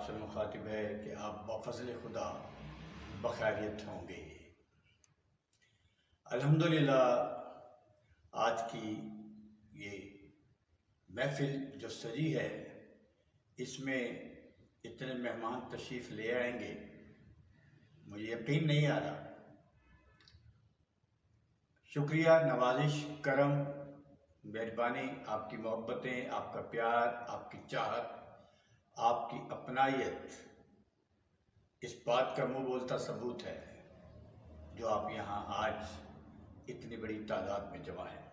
سے مخاطب ہے کہ آپ بفضل خدا بخیریت ہوں گے۔ الحمدللہ آج کی یہ محفل جو سجی ہے اس میں اتنے مہمان تشریف لے آئیں گے مجھے یقین نہیں آ رہا۔ شکریہ، نوازش، کرم، مہربانی، آپ کی محبتیں، آپ کا پیار، آپ کی چاہت، آپ کی اپنائیت اس بات کا منہ بولتا ثبوت ہے جو آپ یہاں آج اتنی بڑی تعداد میں جمع ہیں۔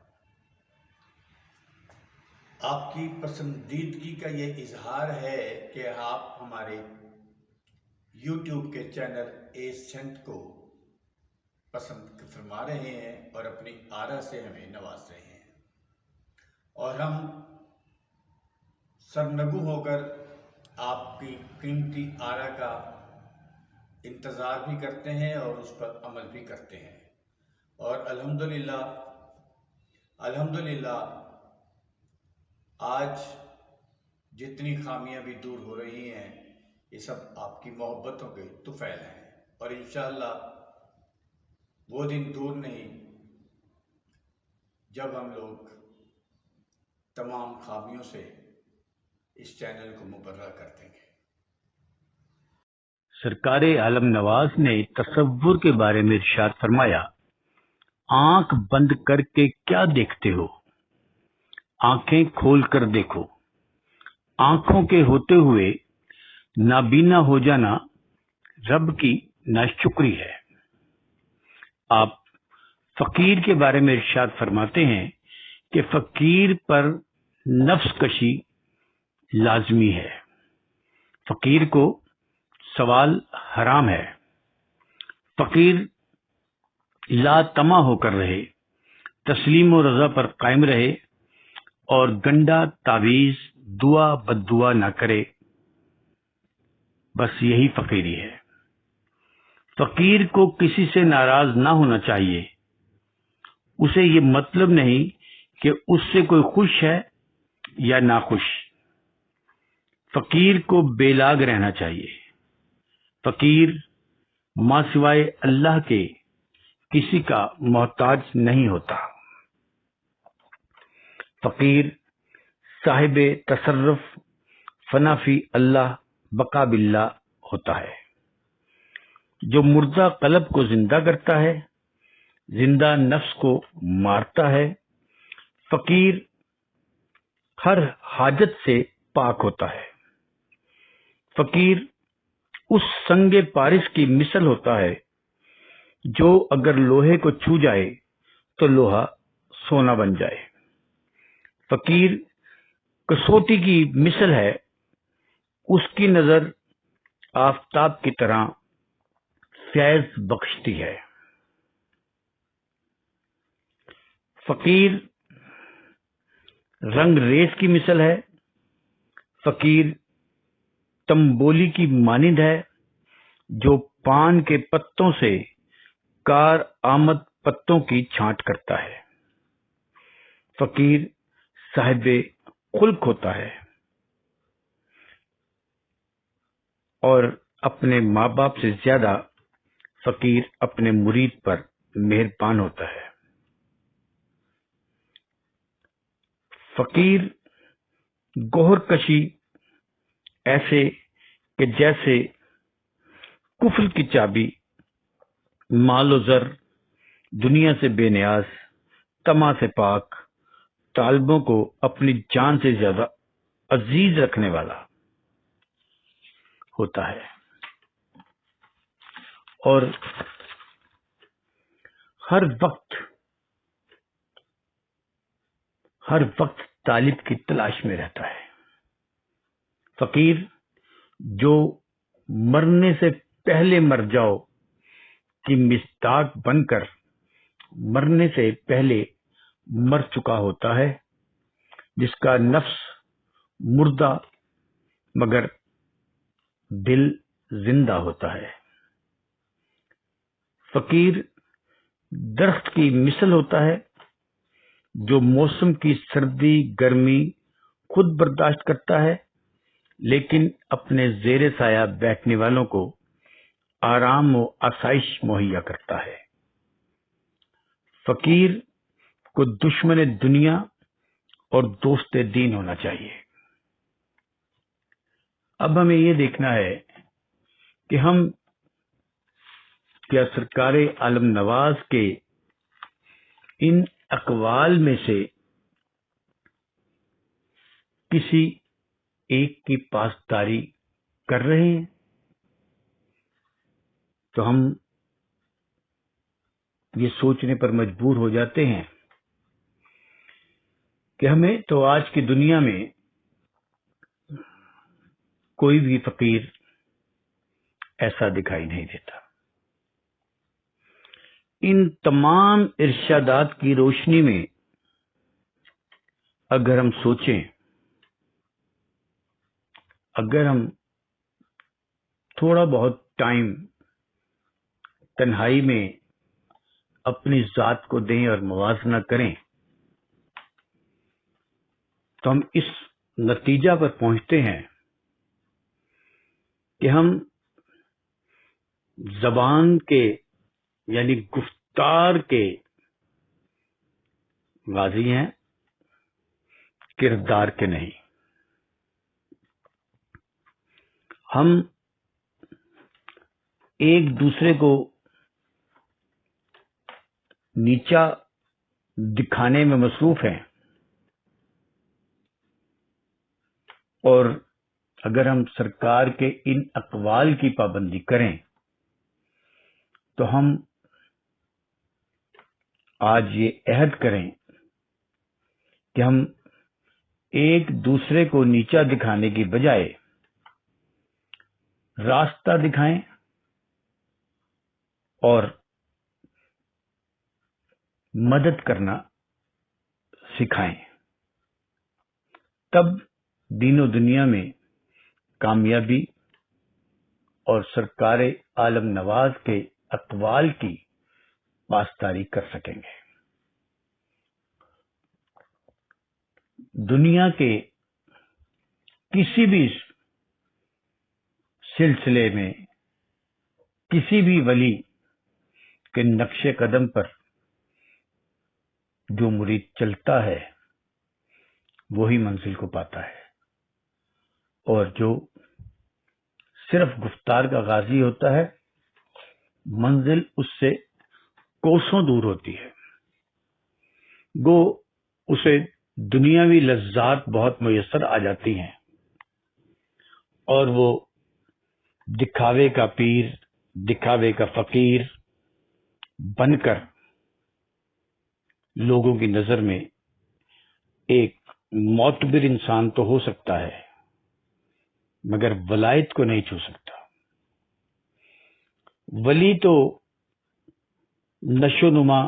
آپ کی پسندیدگی کا یہ اظہار ہے کہ آپ ہمارے یوٹیوب کے چینل اے سینٹ کو پسند فرما رہے ہیں اور اپنی آرا سے ہمیں نواز رہے ہیں، اور ہم سرنگو ہو کر آپ کی قیمتی آرا کا انتظار بھی کرتے ہیں اور اس پر عمل بھی کرتے ہیں، اور الحمدللہ آج جتنی خامیاں بھی دور ہو رہی ہیں یہ سب آپ کی محبتوں کے طفیل ہیں، اور انشاءاللہ وہ دن دور نہیں جب ہم لوگ تمام خامیوں سے اس چینل کو مبرہ کر دیں گے۔ سرکار عالم نواز نے تصور کے بارے میں ارشاد فرمایا، آنکھ بند کر کے کیا دیکھتے ہو، آنکھیں کھول کر دیکھو۔ آنکھوں کے ہوتے ہوئے نابینا ہو جانا رب کی ناشکری ہے۔ آپ فقیر کے بارے میں ارشاد فرماتے ہیں کہ فقیر پر نفس کشی لازمی ہے، فقیر کو سوال حرام ہے۔ فقیر لا طمع ہو کر رہے، تسلیم و رضا پر قائم رہے اور گنڈا تعویذ دعا بد دعا نہ کرے، بس یہی فقیری ہے۔ فقیر کو کسی سے ناراض نہ ہونا چاہیے، اسے یہ مطلب نہیں کہ اس سے کوئی خوش ہے یا ناخوش۔ فقیر کو بے لاگ رہنا چاہیے۔ فقیر ماں سوائے اللہ کے کسی کا محتاج نہیں ہوتا۔ فقیر صاحب تصرف فنا فی اللہ بقا باللہ ہوتا ہے، جو مردہ قلب کو زندہ کرتا ہے، زندہ نفس کو مارتا ہے۔ فقیر ہر حاجت سے پاک ہوتا ہے۔ فقیر اس سنگ پارس کی مثل ہوتا ہے جو اگر لوہے کو چھو جائے تو لوہا سونا بن جائے۔ فقیر کسوٹی کی مثل ہے، اس کی نظر آفتاب کی طرح فیض بخشتی ہے۔ فقیر رنگ ریز کی مثل ہے، فقیر تمبولی کی مانند ہے جو پان کے پتوں سے کار آمد پتوں کی چھانٹ کرتا ہے۔ فقیر صاحب خلق ہوتا ہے اور اپنے ماں باپ سے زیادہ فقیر اپنے مرید پر مہربان ہوتا ہے۔ فقیر گوہر کشی ایسے کہ جیسے کفل کی چابی، مال و زر، دنیا سے بے نیاز، طمع سے پاک، طالبوں کو اپنی جان سے زیادہ عزیز رکھنے والا ہوتا ہے، اور ہر وقت طالب کی تلاش میں رہتا ہے۔ فقیر جو مرنے سے پہلے مر جاؤ کی مصداق بن کر مرنے سے پہلے مر چکا ہوتا ہے، جس کا نفس مردہ مگر دل زندہ ہوتا ہے۔ فقیر درخت کی مثل ہوتا ہے جو موسم کی سردی گرمی خود برداشت کرتا ہے، لیکن اپنے زیر سایہ بیٹھنے والوں کو آرام و آسائش مہیا کرتا ہے۔ فقیر کو دشمن دنیا اور دوست دین ہونا چاہیے۔ اب ہمیں یہ دیکھنا ہے کہ ہم کیا سرکار عالم نواز کے ان اقوال میں سے کسی ایک کی پاسداری کر رہے ہیں؟ تو ہم یہ سوچنے پر مجبور ہو جاتے ہیں کہ ہمیں تو آج کی دنیا میں کوئی بھی فقیر ایسا دکھائی نہیں دیتا۔ ان تمام ارشادات کی روشنی میں اگر ہم سوچیں، اگر ہم تھوڑا بہت ٹائم تنہائی میں اپنی ذات کو دیں اور موازنہ کریں تو ہم اس نتیجہ پر پہنچتے ہیں کہ ہم زبان کے یعنی گفتار کے غازی ہیں، کردار کے نہیں۔ ہم ایک دوسرے کو نیچا دکھانے میں مصروف ہیں، اور اگر ہم سرکار کے ان اقوال کی پابندی کریں تو ہم آج یہ عہد کریں کہ ہم ایک دوسرے کو نیچا دکھانے کی بجائے راستہ دکھائیں اور مدد کرنا سکھائیں، تب دین و دنیا میں کامیابی اور سرکار عالم نواز کے اقوال کی پاسداری کر سکیں گے۔ دنیا کے کسی بھی سلسلے میں کسی بھی ولی کے نقش قدم پر جو مرید چلتا ہے وہی منزل کو پاتا ہے، اور جو صرف گفتار کا غازی ہوتا ہے منزل اس سے کوسوں دور ہوتی ہے۔ گو اسے دنیاوی لذات بہت میسر آ جاتی ہیں اور وہ دکھاوے کا پیر، دکھاوے کا فقیر بن کر لوگوں کی نظر میں ایک معتبر انسان تو ہو سکتا ہے مگر ولایت کو نہیں چھو سکتا۔ ولی تو نشو نما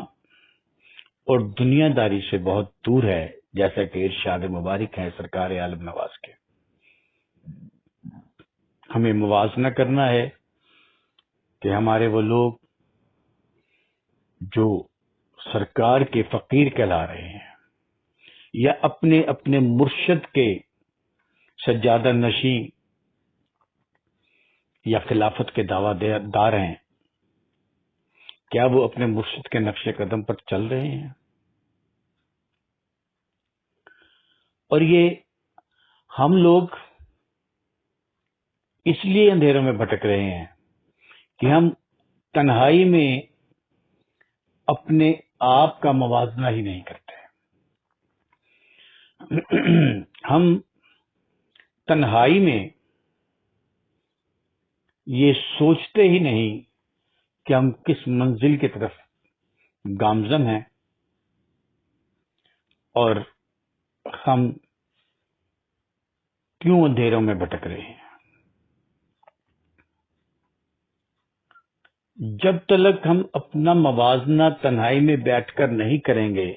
اور دنیا داری سے بہت دور ہے، جیسا کہ ارشاد مبارک ہے سرکار عالم نواز کے۔ ہمیں موازنہ کرنا ہے کہ ہمارے وہ لوگ جو سرکار کے فقیر کہلا رہے ہیں یا اپنے اپنے مرشد کے سجادہ نشین یا خلافت کے دعوی دار ہیں، کیا وہ اپنے مرشد کے نقش قدم پر چل رہے ہیں؟ اور یہ ہم لوگ اس لیے اندھیروں میں بھٹک رہے ہیں کہ ہم تنہائی میں اپنے آپ کا موازنہ ہی نہیں کرتے۔ ہم تنہائی میں یہ سوچتے ہی نہیں کہ ہم کس منزل کی طرف گامزن ہیں، اور ہم کیوں اندھیروں میں بھٹک رہے ہیں۔ جب تک ہم اپنا موازنہ تنہائی میں بیٹھ کر نہیں کریں گے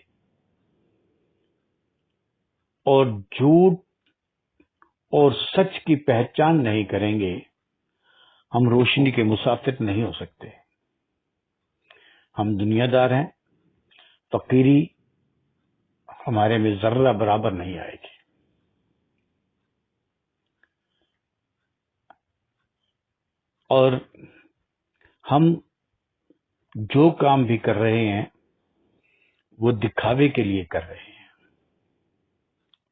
اور جھوٹ اور سچ کی پہچان نہیں کریں گے، ہم روشنی کے مسافر نہیں ہو سکتے۔ ہم دنیا دار ہیں، فقیری ہمارے میں ذرہ برابر نہیں آئے گی۔ اور ہم جو کام بھی کر رہے ہیں وہ دکھاوے کے لیے کر رہے ہیں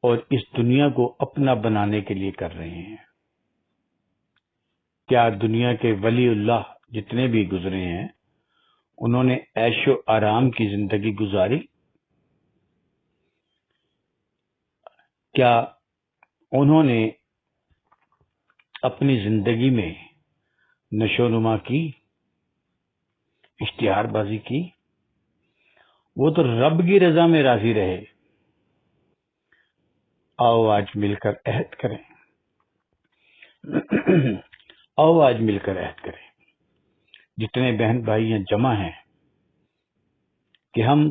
اور اس دنیا کو اپنا بنانے کے لیے کر رہے ہیں۔ کیا دنیا کے ولی اللہ جتنے بھی گزرے ہیں انہوں نے عیش و آرام کی زندگی گزاری؟ کیا انہوں نے اپنی زندگی میں نشو نما کی، اشتہار بازی کی؟ وہ تو رب کی رضا میں راضی رہے۔ آؤ آج مل کر عہد کریں، آؤ آج مل کر عہد کریں، جتنے بہن بھائی ہیں جمع ہیں، کہ ہم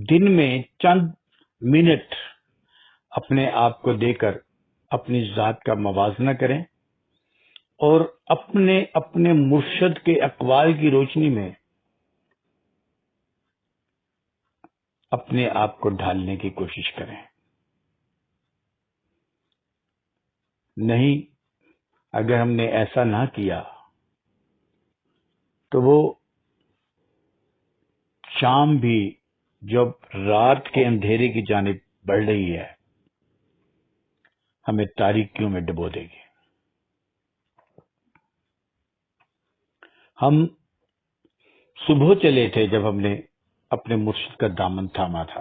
دن میں چند منٹ اپنے آپ کو دے کر اپنی ذات کا موازنہ کریں اور اپنے مرشد کے اقوال کی روشنی میں اپنے آپ کو ڈھالنے کی کوشش کریں۔ نہیں، اگر ہم نے ایسا نہ کیا تو وہ شام بھی جب رات کے اندھیرے کی جانب بڑھ رہی ہے ہمیں تاریکیوں میں ڈبو دے گی۔ ہم صبح چلے تھے جب ہم نے اپنے مرشد کا دامن تھاما تھا،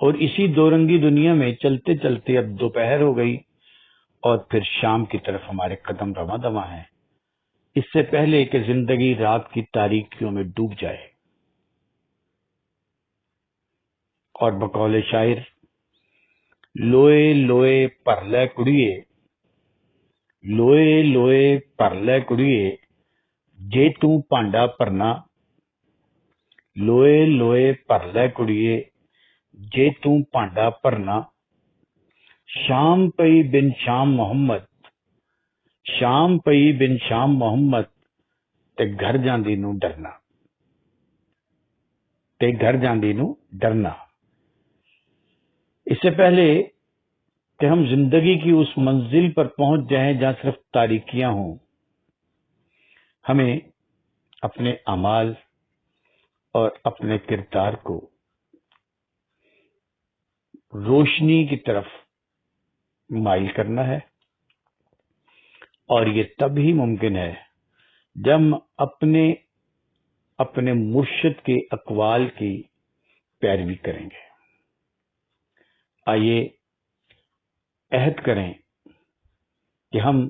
اور اسی دو رنگی دنیا میں چلتے چلتے اب دوپہر ہو گئی اور پھر شام کی طرف ہمارے قدم رواں دواں ہیں، اس سے پہلے کہ زندگی رات کی تاریکیوں میں ڈوب جائے۔ اور بقول شاعر، لوئے لوئے پرلے کڑیے، لوئے لوئے پرلے کڑیے، جے تو پانڈا پرنا، لوئے لوئے پرلے کڑیے، جے تو پانڈا پرنا، شام پئی بن شام محمد، شام پئی بن شام محمد، تے گھر جاندی نو ڈرنا، تے گھر جاندی نو ڈرنا۔ اس سے پہلے کہ ہم زندگی کی اس منزل پر پہنچ جائیں جہاں صرف تاریکیاں ہوں، ہمیں اپنے اعمال اور اپنے کردار کو روشنی کی طرف مائل کرنا ہے، اور یہ تب ہی ممکن ہے جب ہم اپنے مرشد کے اقوال کی پیروی کریں گے۔ آئیے عہد کریں کہ ہم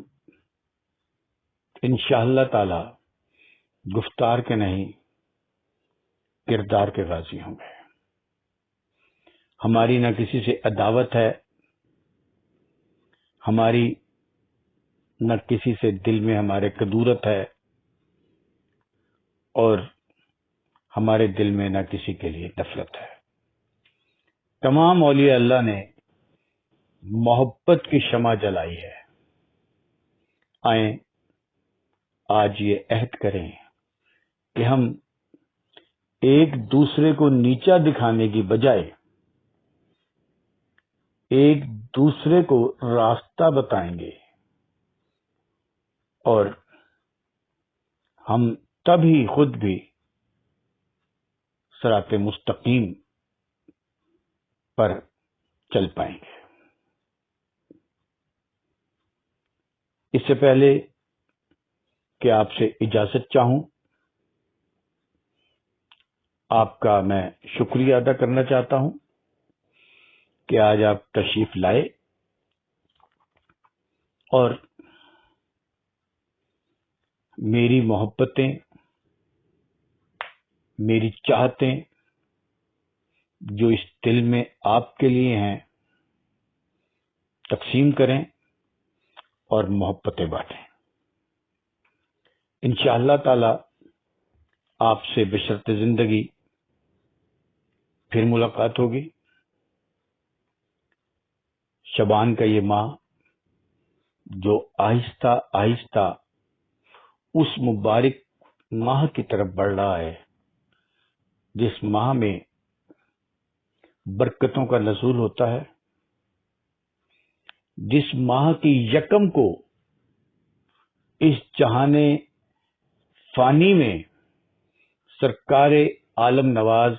انشاءاللہ تعالی گفتار کے نہیں کردار کے غازی ہوں گے۔ ہماری نہ کسی سے عداوت ہے، ہماری نہ کسی سے دل میں ہمارے کدورت ہے، اور ہمارے دل میں نہ کسی کے لیے نفرت ہے۔ تمام اولیاء اللہ نے محبت کی شمع جلائی ہے۔ آئیں آج یہ عہد کریں کہ ہم ایک دوسرے کو نیچا دکھانے کی بجائے ایک دوسرے کو راستہ بتائیں گے، اور ہم تبھی خود بھی صراط مستقیم پر چل پائیں گے۔ اس سے پہلے کہ آپ سے اجازت چاہوں، آپ کا میں شکریہ ادا کرنا چاہتا ہوں کہ آج آپ تشریف لائے اور میری محبتیں، میری چاہتیں جو اس دل میں آپ کے لیے ہیں تقسیم کریں اور محبتیں بانٹیں۔ انشاءاللہ تعالی آپ سے بشرط زندگی پھر ملاقات ہوگی۔ شعبان کا یہ ماہ جو آہستہ آہستہ اس مبارک ماہ کی طرف بڑھ رہا ہے جس ماہ میں برکتوں کا نزول ہوتا ہے، جس ماہ کی یکم کو اس جہان فانی میں سرکار عالم نواز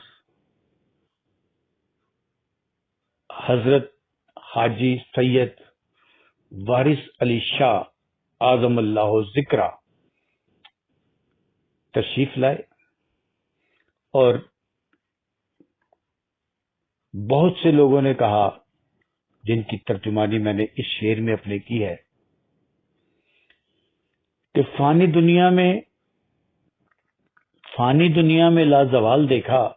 حضرت حاجی سید وارث علی شاہ اعظم اللہ ذکرہ تشریف لائے، اور بہت سے لوگوں نے کہا، جن کی ترجمانی میں نے اس شعر میں اپنے کی ہے، کہ فانی دنیا میں لازوال دیکھا،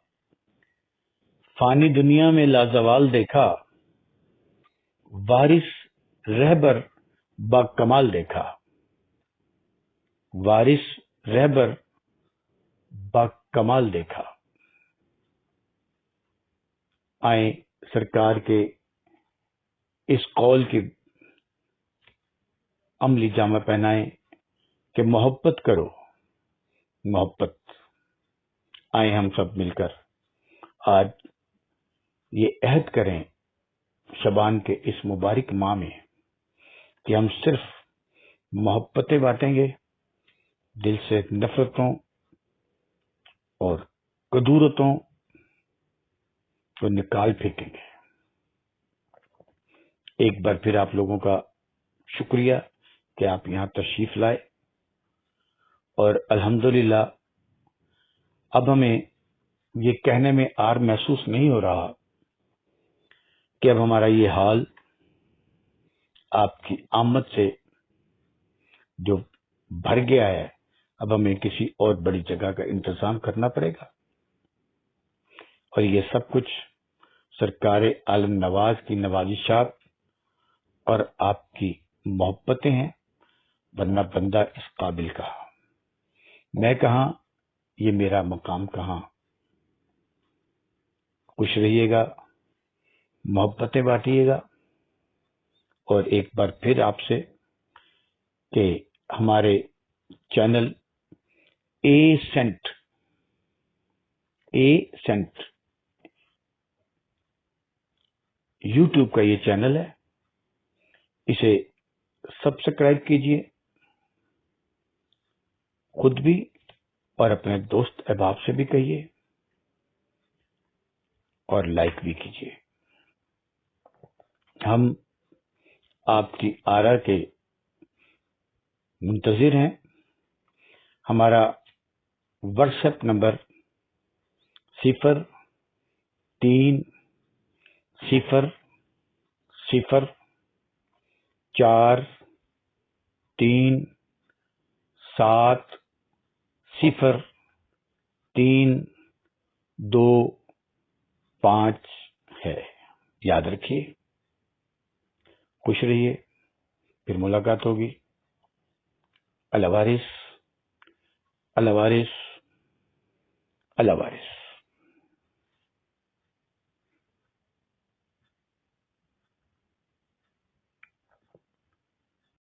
فانی دنیا میں لازوال دیکھا، وارث رہبر با کمال دیکھا، وارث رہبر با کمال دیکھا۔ آئیں سرکار کے اس قول کی عملی جامہ پہنائیں کہ محبت کرو، محبت۔ آئیں ہم سب مل کر آج یہ عہد کریں شبان کے اس مبارک ماہ میں کہ ہم صرف محبتیں بانٹیں گے، دل سے نفرتوں اور کدورتوں کو نکال پھینکیں گے۔ ایک بار پھر آپ لوگوں کا شکریہ کہ آپ یہاں تشریف لائے، اور الحمدللہ اب ہمیں یہ کہنے میں عار محسوس نہیں ہو رہا کہ اب ہمارا یہ حال آپ کی آمد سے جو بھر گیا ہے، اب ہمیں کسی اور بڑی جگہ کا انتظام کرنا پڑے گا، اور یہ سب کچھ سرکار عالم نواز کی نوازشات اور آپ کی محبتیں ہیں، ورنہ بندہ اس قابل کہا، میں کہاں، یہ میرا مقام کہاں۔ خوش رہیے گا، محبتیں بانٹیے گا، اور ایک بار پھر آپ سے کہ ہمارے چینل اے سینٹ یوٹیوب کا یہ چینل ہے، اسے سبسکرائب کیجئے، خود بھی اور اپنے دوست احباب سے بھی کہیے، اور لائک بھی کیجئے۔ ہم آپ کی آرا کے منتظر ہیں۔ ہمارا واٹس ایپ نمبر 00304373225 ہے، یاد رکھیے۔ خوش رہیے، پھر ملاقات ہوگی۔ اللہ وارث، اللہ وارث، اللہ وارث۔